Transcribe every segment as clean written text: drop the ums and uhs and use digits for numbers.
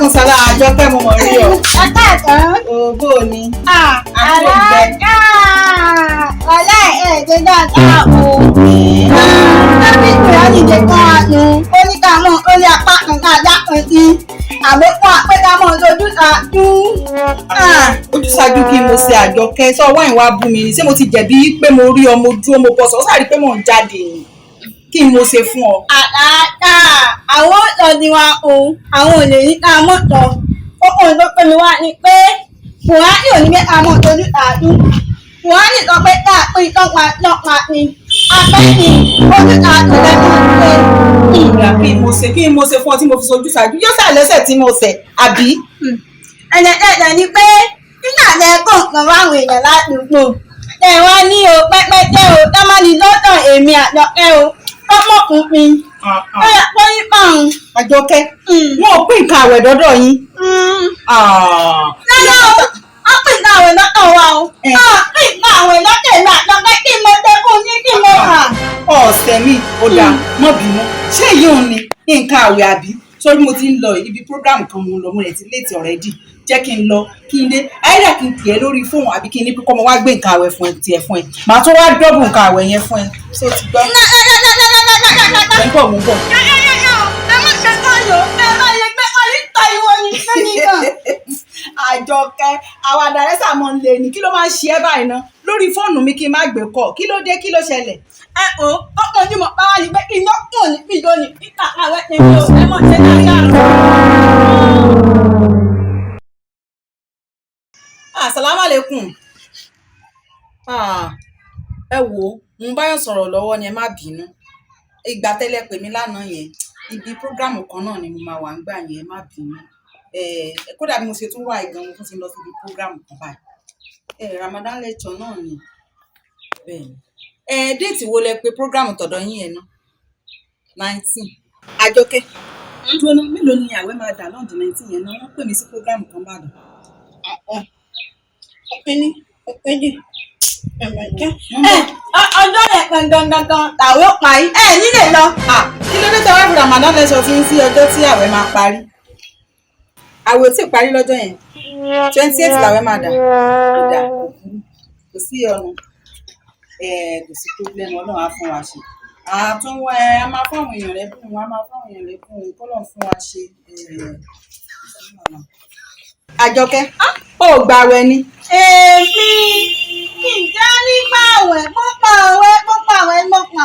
Alaikum salaam Àjọkẹ́ mo mọ̀ rí ọ. Ẹ káàsán. Ògbó ni. Alájà ọ̀la ẹ̀ẹ́dẹ̀ dáadáa o. Lábí ìgbéra nìjẹ́ kan àánú. Ó ní ká mọ̀ ó ní apá kan ká dá kan sí. Àbẹ̀kọ́ àpẹ́ká mọ̀ lójú ṣáájú. Ojúṣàájú kí mo ṣe Àjọkẹ́ sọ wáìn wá bú mi ni ṣé mo ti jẹ̀bi pé mo rí ọmọ ojú ọmọ bọ̀ sọ sáré pé mò ń jáde ni kí n mo ṣe fún ọ. Àlàáfíà àwọn ọ̀dọ́ ni wa o. Àwọn ò lè ní ká mọ̀ tán. Ó kàn tó pé mi wá ni pé Buhari ò ní pé ká mọ̀ lójú ṣáájú. Buhari sọ pé ká pín tọ́pa ni. Abẹ́ni ojú ṣáájú lẹ́nu pé. Ìyá kí n mo ṣe fún ọ tí mo fi sojú ṣáájú yóò ṣàlẹ́sẹ̀ tí mo ṣẹ̀ àbí. Ẹ̀jẹ̀ ni pé nígbà tẹ kọ̀ọ̀kan báwọn èèyàn ládùúgbò tẹ wá ní o pẹ́pẹ́tẹ́ o tọ́mọ́ni lọ́dọ̀ èmi Àjọkẹ́ o ọmọkùnrin ó yẹ kó yí pààrùn. Àjọkẹ́ wọn ò pín nǹkan àwẹ̀ dọ́dọ̀ yín. Lọ́dọ̀ o wọ́n pín nǹkan àwẹ̀ lọ́dọ̀ wa o wọ́n pín nǹkan àwẹ̀ lọ́dọ̀ èmi Àjọkẹ́ kí mo tẹ fún yín kí mo rà. Ọ̀sẹ̀ mi ò dáa mọ́ bínú ṣé yìí ò ní nǹkan àwẹ̀ àbí sórí mo ti ń lọ ibi program kan mo ń lọ mo rẹ̀ ti léètì already jẹ́ kí n lọ kí n dé àìdá kí n kì í lórí fóònù àbí kí n ní pé kọ́ mo wá gbé nǹkan àwẹ̀ fún ẹ tiẹ̀ fún ẹ màá tún wá dọ́bù nǹkan àwẹ̀ yẹn fún ẹ ṣé o ti gbọ́. ẹ ń bọ̀ mo ń bọ̀. ẹ má ṣe káyọ̀ ẹ má yẹ pé ọyún ta ìwọ ni lẹ́yìn náà. Àjọkẹ́ àwọn àdàrẹ́sà mọ̀ ń lè ní kí ló máa ń ṣe ẹ́ báyìí ná lórí fóònù mi kí n má gbé kọ́ kí ló dé kí ló ṣẹlẹ̀. Ọkọ̀ ní mo báwa ní pé kí n yọkùn ní píjọ ní pípa àwẹ̀ tèmi ò ẹ mọ̀ ṣe dáadáa. Assalamu alaikum. Ẹ wo mo báyọ̀ sọ̀rọ̀ lọ́wọ́ ni ẹ má bínú ìgbà tẹ́lẹ̀ pè mí lánàá yẹn ibi prógrámù kan náà ni mo máa wà ń gbà yẹn ẹ má bínú kódà bí mo ṣe tún wà ìgan mo tún ti lọ síbi prógrámù kan báyìí Ramadan lecture náà ni bẹ́ẹ̀ déètì wo lẹ pé prógrámù tọ̀dọ̀ yín yẹn náà 19. Àjọkẹ́ dúró mélòó ni àwẹ̀ máa dà lọ́ọ̀dì 19 yẹn náà wọ́n pè mí sí prógrámù kan bàdàn. Ọjọ́ yẹn gangan làwẹ̀ parí nílé lọ. Kí ló dé tẹ́wọ́ fi Ramadan lecture fi ń sí ọjọ́ tí àwẹ̀ máa parí àwẹ̀ tí ì parí lọ́jọ́ yẹn 28 làwẹ̀ máa dà kò sí ọ̀nà kò sí problem Ọlọ́run á fún wa ṣe àtúnwọ̀ a máa fáwọn èèyàn lẹ́bùn a máa fáwọn èèyàn lẹ́bùn kọ́lọ̀ fún wa ṣe. Àjọkẹ́ ó gbààwẹ̀ ni. Èmi kì í já nípa àwẹ̀ pọ́pọ̀ àwẹ̀ mọ́pà.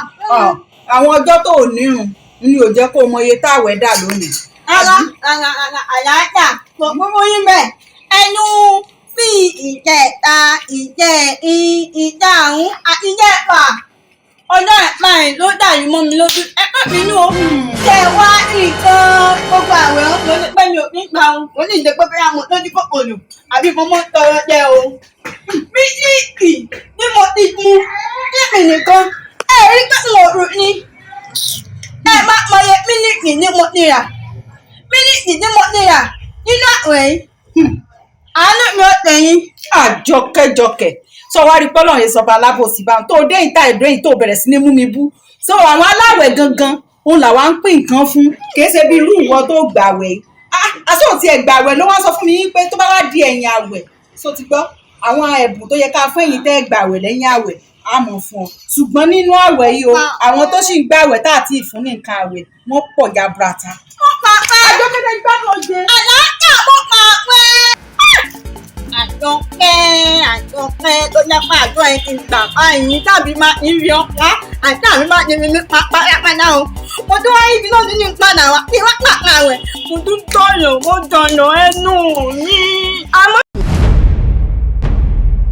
Àwọn ọjọ́ tó ò nírun ni ò jẹ́ kó mọ iye táwẹ̀ dà lónìí. Àlàáfíà gbogbo yín bẹ́ẹ̀ ẹnu bí ìjẹta ìjàrún àti ìjẹfà ọjọ́ ìpààyàn ló dàrú mọ́ mi lójú ẹ má bínú o. Ṣé wá nǹkan gbogbo àwẹ̀ ló ní pẹ́ mi ò ní gbà o kò ní ìdè pé bóyá mo lójú kòkòrò àbí mo mọ́ tọrọ jẹ o. Mílíìkì ni mo ti mu kíkì nìkan rí pé mo rò ní ẹ má mọye mílíìkì ni mo ti rà mílíìkì tí mo ti rà nínú àwẹ̀ yìí àánú mi ò tẹ̀yìn. Àjọkẹ́jọkẹ́ sọ wá rí pọ́lọ́ yẹn sọba alábòsí bá tó dé ìta ìdó yìí tó bẹ̀rẹ̀ sí ní mú mi bú so àwọn aláwẹ̀ gangan òun làwa ń pín nǹkan fún kì í ṣe bí irú ìwọ tó gbàwẹ̀ àṣọ òtí ẹ̀ gbàwẹ̀ ló wá sọ fún mi pé tó bá wá di ẹ̀yìn àwẹ̀ so ti gbọ́ àwọn ẹ̀bùn tó yẹ ká fún ẹ̀yin tẹ́ gbàwẹ̀ lẹ́yìn àwẹ̀ á mọ̀ fún ọ ṣùgbọ́n nínú àwẹ̀ yìí o àwọn tó sì ń gbàwẹ̀ tá àti ìfún ní nǹkan àwẹ̀ wọ́n pọ̀ jaburata. Mo pa pé Àjọkẹ́ gbàgbọ́ jẹ. Àlàáfíà mo pa pé Àjọkẹ́ tó jápá àjọ ẹ̀ kí n gbà báyìí tàbí máa ń rí ọ̀pá àti àbí máa ń rí pápá lápádà o. Mo tún wáyé ibi náà nínú ìpadà wá kí wọ́n pàpà rẹ̀. Mo tún tọ̀yọ̀ mo dọ̀nà ẹnu mi. Àmọ́